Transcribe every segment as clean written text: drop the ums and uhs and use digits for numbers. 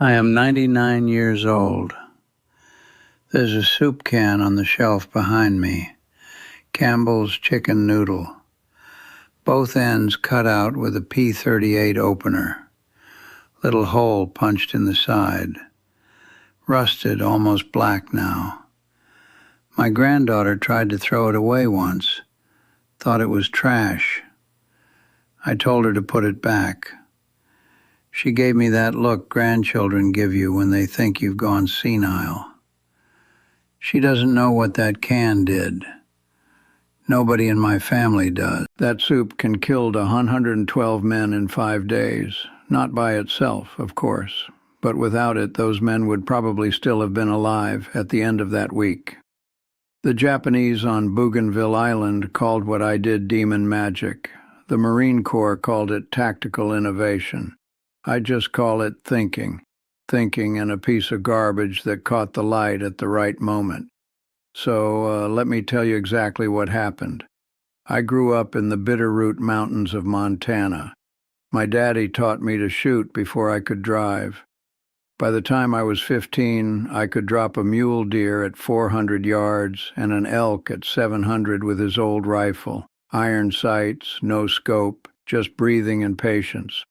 I am 99 years old. There's a soup can on the shelf behind me, Campbell's chicken noodle, both ends cut out with a P38 opener, little hole punched in the side, rusted, almost black now. My granddaughter tried to throw it away once, thought it was trash. I told her to put it back. She gave me that look grandchildren give you when they think you've gone senile. She doesn't know what that can did. Nobody in my family does. That soup can kill 112 men in 5 days. Not by itself, of course, but without it, those men would probably still have been alive at the end of that week. The Japanese on Bougainville Island called what I did demon magic. The Marine Corps called it tactical innovation. I just call it thinking and a piece of garbage that caught the light at the right moment. So let me tell you exactly what happened. I grew up in the Bitterroot Mountains of Montana. My daddy taught me to shoot before I could drive. By the time I was 15, I could drop a mule deer at 400 yards and an elk at 700 with his old rifle. Iron sights, no scope, just breathing and patience.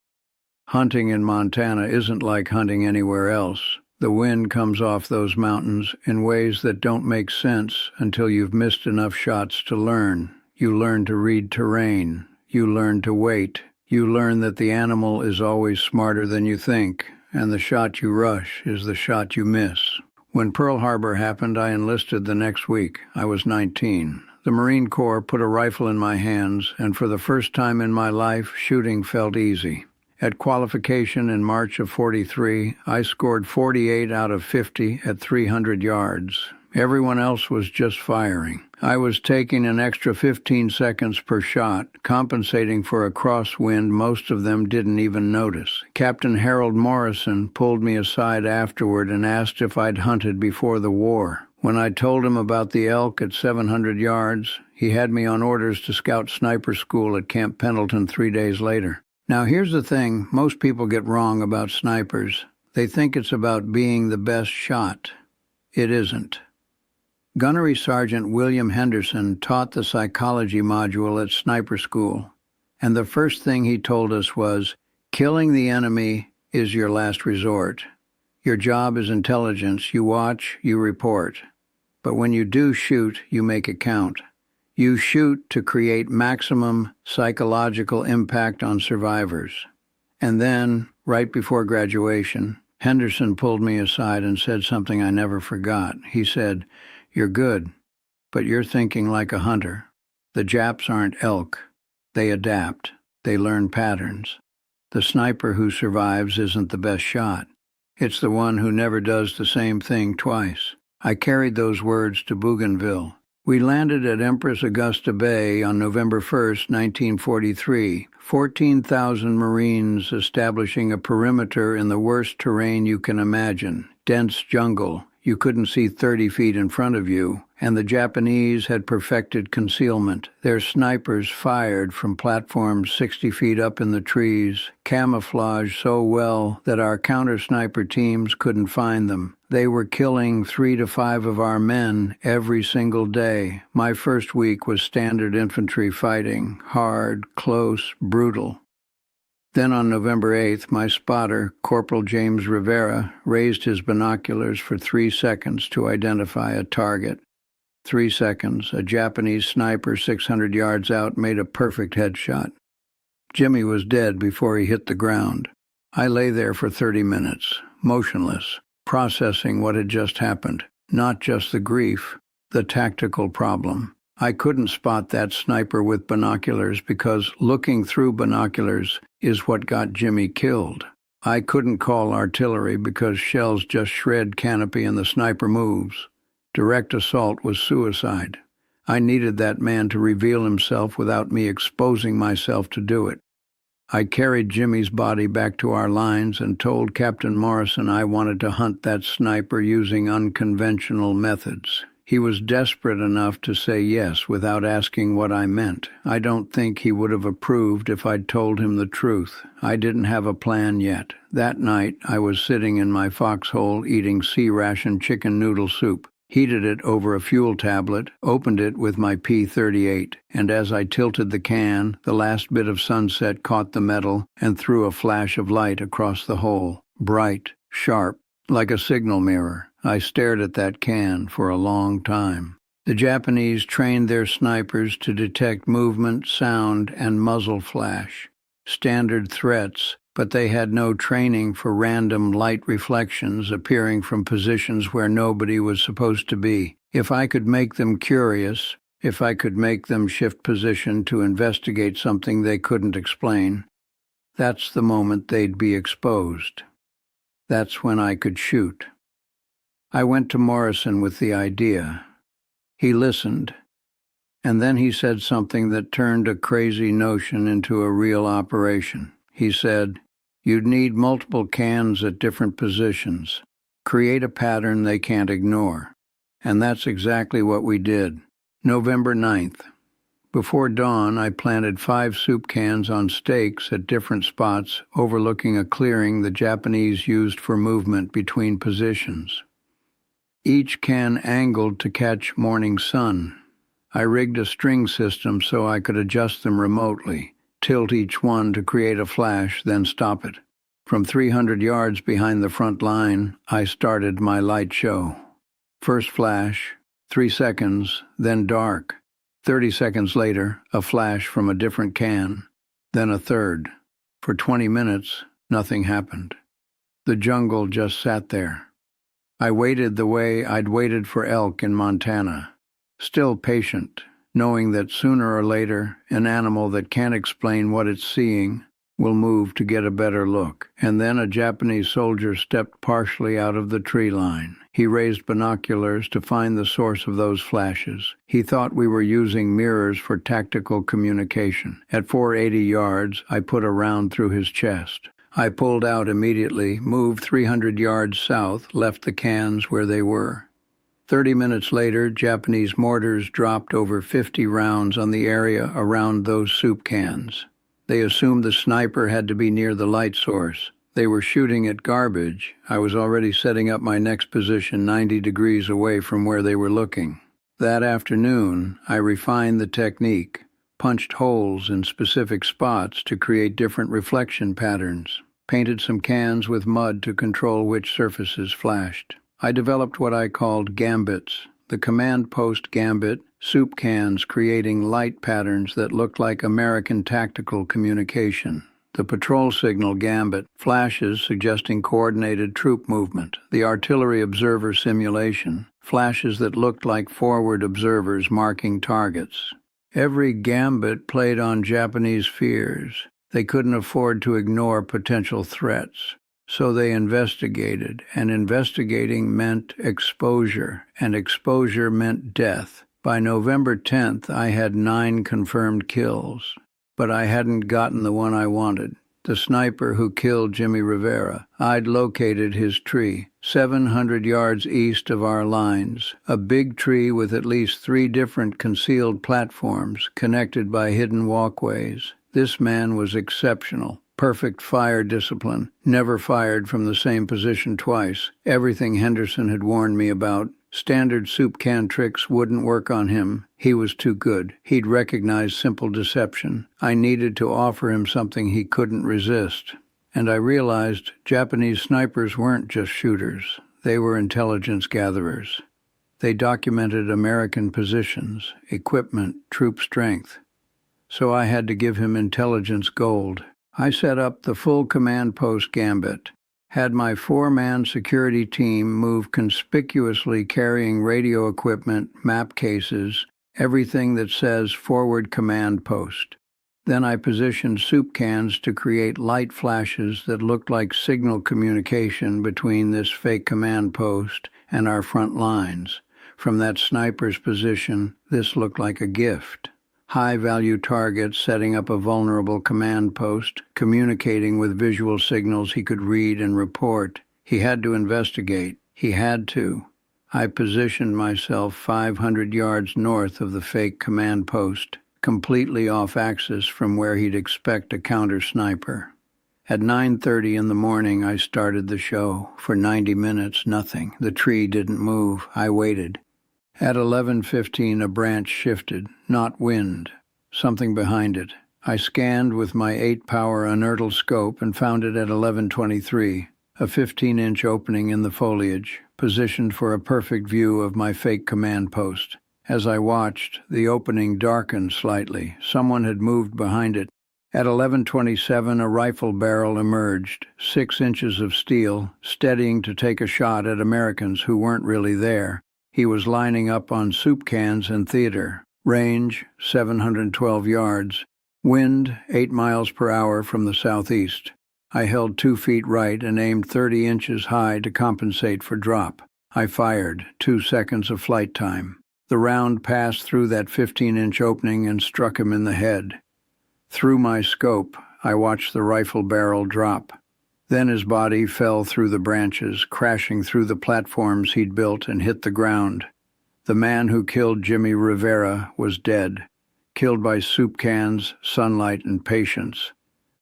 Hunting in Montana isn't like hunting anywhere else. The wind comes off those mountains in ways that don't make sense until you've missed enough shots to learn. You learn to read terrain. You learn to wait. You learn that the animal is always smarter than you think, and the shot you rush is the shot you miss. When Pearl Harbor happened, I enlisted the next week. I was 19. The Marine Corps put a rifle in my hands, and for the first time in my life, shooting felt easy. At qualification in March of '43, I scored 48 out of 50 at 300 yards. Everyone else was just firing. I was taking an extra 15 seconds per shot, compensating for a crosswind most of them didn't even notice. Captain Harold Morrison pulled me aside afterward and asked if I'd hunted before the war. When I told him about the elk at 700 yards, he had me on orders to scout sniper school at Camp Pendleton 3 days later. Now here's the thing most people get wrong about snipers. They think it's about being the best shot. It isn't. Gunnery Sergeant William Henderson taught the psychology module at sniper school, and the first thing he told us was, killing the enemy is your last resort. Your job is intelligence. You watch, you report. But when you do shoot, you make it count. You shoot to create maximum psychological impact on survivors. And then, right before graduation, Henderson pulled me aside and said something I never forgot. He said, "You're good, but you're thinking like a hunter. The Japs aren't elk. They adapt. They learn patterns. The sniper who survives isn't the best shot. It's the one who never does the same thing twice." I carried those words to Bougainville. We landed at Empress Augusta Bay on November 1st, 1943, 14,000 Marines establishing a perimeter in the worst terrain you can imagine, dense jungle. You couldn't see 30 feet in front of you, and the Japanese had perfected concealment. Their snipers fired from platforms 60 feet up in the trees, camouflaged so well that our counter-sniper teams couldn't find them. They were killing 3 to 5 of our men every single day. My first week was standard infantry fighting, hard, close, brutal. Then on November 8th, my spotter, Corporal James Rivera, raised his binoculars for 3 seconds to identify a target. 3 seconds, a Japanese sniper 600 yards out made a perfect headshot. Jimmy was dead before he hit the ground. I lay there for 30 minutes, motionless, processing what had just happened. Not just the grief, the tactical problem. I couldn't spot that sniper with binoculars because looking through binoculars is what got Jimmy killed. I couldn't call artillery because shells just shred canopy and the sniper moves. Direct assault was suicide. I needed that man to reveal himself without me exposing myself to do it. I carried Jimmy's body back to our lines and told Captain Morrison I wanted to hunt that sniper using unconventional methods. He was desperate enough to say yes without asking what I meant. I don't think he would have approved if I'd told him the truth. I didn't have a plan yet. That night, I was sitting in my foxhole eating sea-ration chicken noodle soup, heated it over a fuel tablet, opened it with my P-38, and as I tilted the can, the last bit of sunset caught the metal and threw a flash of light across the hole. Bright, sharp, like a signal mirror. I stared at that can for a long time. The Japanese trained their snipers to detect movement, sound, and muzzle flash. Standard threats, but they had no training for random light reflections appearing from positions where nobody was supposed to be. If I could make them curious, if I could make them shift position to investigate something they couldn't explain, that's the moment they'd be exposed. That's when I could shoot. I went to Morrison with the idea. He listened, and then he said something that turned a crazy notion into a real operation. He said, "You'd need multiple cans at different positions. Create a pattern they can't ignore." And that's exactly what we did. November 9th. Before dawn, I planted 5 soup cans on stakes at different spots overlooking a clearing the Japanese used for movement between positions. Each can angled to catch morning sun. I rigged a string system so I could adjust them remotely, tilt each one to create a flash, then stop it. From 300 yards behind the front line, I started my light show. First flash, 3 seconds, then dark. 30 seconds later, a flash from a different can, then a third. For 20 minutes, nothing happened. The jungle just sat there. I waited the way I'd waited for elk in Montana, still patient, knowing that sooner or later, an animal that can't explain what it's seeing will move to get a better look. And then a Japanese soldier stepped partially out of the tree line. He raised binoculars to find the source of those flashes. He thought we were using mirrors for tactical communication. At 480 yards, I put a round through his chest. I pulled out immediately, moved 300 yards south, left the cans where they were. 30 minutes later, Japanese mortars dropped over 50 rounds on the area around those soup cans. They assumed the sniper had to be near the light source. They were shooting at garbage. I was already setting up my next position 90 degrees away from where they were looking. That afternoon, I refined the technique, punched holes in specific spots to create different reflection patterns, painted some cans with mud to control which surfaces flashed. I developed what I called gambits, the command post gambit, soup cans creating light patterns that looked like American tactical communication. The patrol signal gambit, flashes suggesting coordinated troop movement. The artillery observer simulation, flashes that looked like forward observers marking targets. Every gambit played on Japanese fears. They couldn't afford to ignore potential threats. So they investigated, and investigating meant exposure, and exposure meant death. By November 10th, I had 9 confirmed kills, but I hadn't gotten the one I wanted. The sniper who killed Jimmy Rivera. I'd located his tree, 700 yards east of our lines, a big tree with at least 3 different concealed platforms connected by hidden walkways. This man was exceptional. Perfect fire discipline, never fired from the same position twice. Everything Henderson had warned me about. Standard soup can tricks wouldn't work on him. He was too good. He'd recognize simple deception. I needed to offer him something he couldn't resist. And I realized Japanese snipers weren't just shooters. They were intelligence gatherers. They documented American positions, equipment, troop strength. So I had to give him intelligence gold. I set up the full command post gambit. Had my 4-man security team move conspicuously carrying radio equipment, map cases, everything that says forward command post. Then I positioned soup cans to create light flashes that looked like signal communication between this fake command post and our front lines. From that sniper's position, this looked like a gift. High-value targets setting up a vulnerable command post, communicating with visual signals he could read and report. He had to investigate. He had to. I positioned myself 500 yards north of the fake command post, completely off axis from where he'd expect a counter sniper. At 9:30 in the morning, I started the show. For 90 minutes, nothing. The tree didn't move. I waited. At 11:15, a branch shifted, not wind, something behind it. I scanned with my 8-power inertial scope and found it at 11:23, a 15-inch opening in the foliage, positioned for a perfect view of my fake command post. As I watched, the opening darkened slightly. Someone had moved behind it. At 11:27, a rifle barrel emerged, 6 inches of steel, steadying to take a shot at Americans who weren't really there. He was lining up on soup cans and theater. Range, 712 yards. Wind, 8 miles per hour from the southeast. I held 2 feet right and aimed 30 inches high to compensate for drop. I fired, 2 seconds of flight time. The round passed through that 15-inch opening and struck him in the head. Through my scope, I watched the rifle barrel drop. Then his body fell through the branches, crashing through the platforms he'd built and hit the ground. The man who killed Jimmy Rivera was dead, killed by soup cans, sunlight, and patience.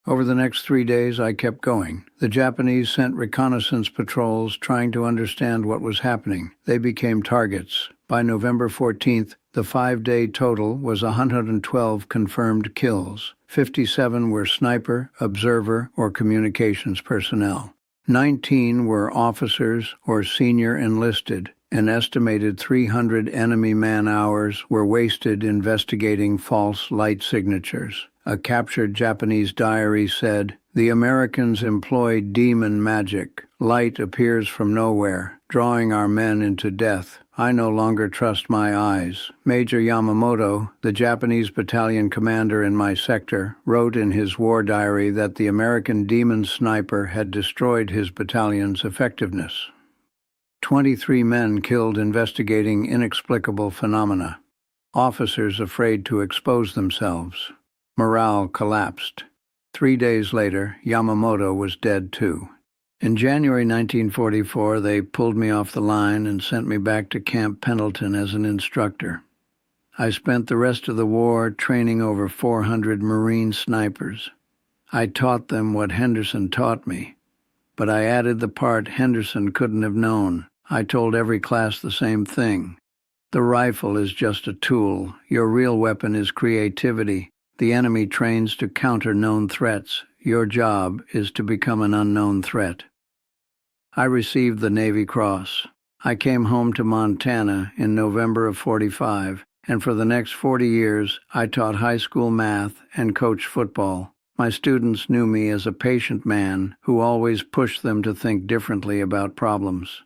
Over the next 3 days, I kept going. The Japanese sent reconnaissance patrols trying to understand what was happening. They became targets. By November 14th, the 5-day total was 112 confirmed kills. 57 were sniper, observer, or communications personnel. 19 were officers or senior enlisted. An estimated 300 enemy man-hours were wasted investigating false light signatures. A captured Japanese diary said, "The Americans employed demon magic. Light appears from nowhere, drawing our men into death. I no longer trust my eyes." Major Yamamoto, the Japanese battalion commander in my sector, wrote in his war diary that the American demon sniper had destroyed his battalion's effectiveness. 23 men killed investigating inexplicable phenomena. Officers afraid to expose themselves. Morale collapsed. 3 days later, Yamamoto was dead too. In January 1944, they pulled me off the line and sent me back to Camp Pendleton as an instructor. I spent the rest of the war training over 400 Marine snipers. I taught them what Henderson taught me, but I added the part Henderson couldn't have known. I told every class the same thing. The rifle is just a tool. Your real weapon is creativity. The enemy trains to counter known threats. Your job is to become an unknown threat. I received the Navy Cross. I came home to Montana in November of '45, and for the next 40 years, I taught high school math and coached football. My students knew me as a patient man who always pushed them to think differently about problems.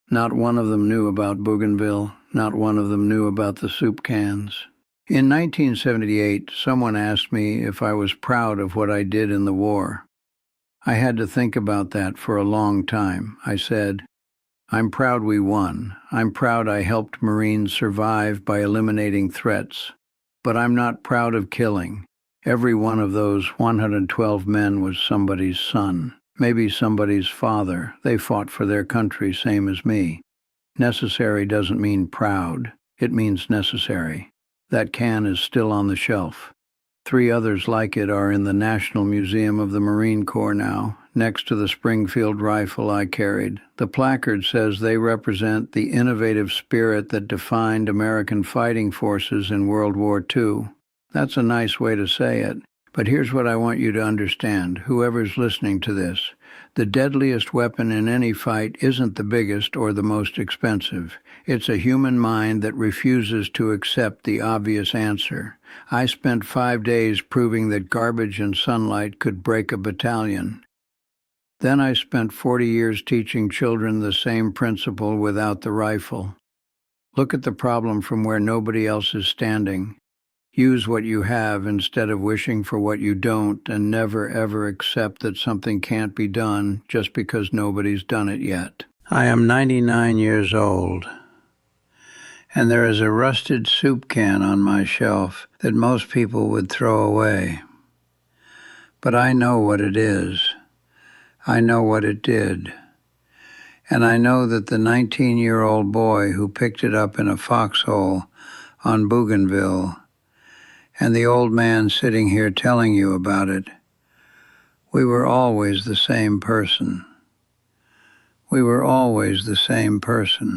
Not one of them knew about Bougainville. Not one of them knew about the soup cans. In 1978, someone asked me if I was proud of what I did in the war. I had to think about that for a long time. I said, "I'm proud we won. I'm proud I helped Marines survive by eliminating threats. But I'm not proud of killing. Every one of those 112 men was somebody's son, maybe somebody's father. They fought for their country, same as me. Necessary doesn't mean proud. It means necessary." That can is still on the shelf. 3 others like it are in the National Museum of the Marine Corps now, next to the Springfield rifle I carried. The placard says they represent the innovative spirit that defined American fighting forces in World War II. That's a nice way to say it, but here's what I want you to understand, whoever's listening to this. The deadliest weapon in any fight isn't the biggest or the most expensive. It's a human mind that refuses to accept the obvious answer. I spent 5 days proving that garbage and sunlight could break a battalion. Then I spent 40 years teaching children the same principle without the rifle. Look at the problem from where nobody else is standing. Use what you have instead of wishing for what you don't, and never ever accept that something can't be done just because nobody's done it yet. I am 99 years old, and there is a rusted soup can on my shelf that most people would throw away. But I know what it is. I know what it did. And I know that the 19-year-old boy who picked it up in a foxhole on Bougainville, and the old man sitting here telling you about it, we were always the same person. We were always the same person.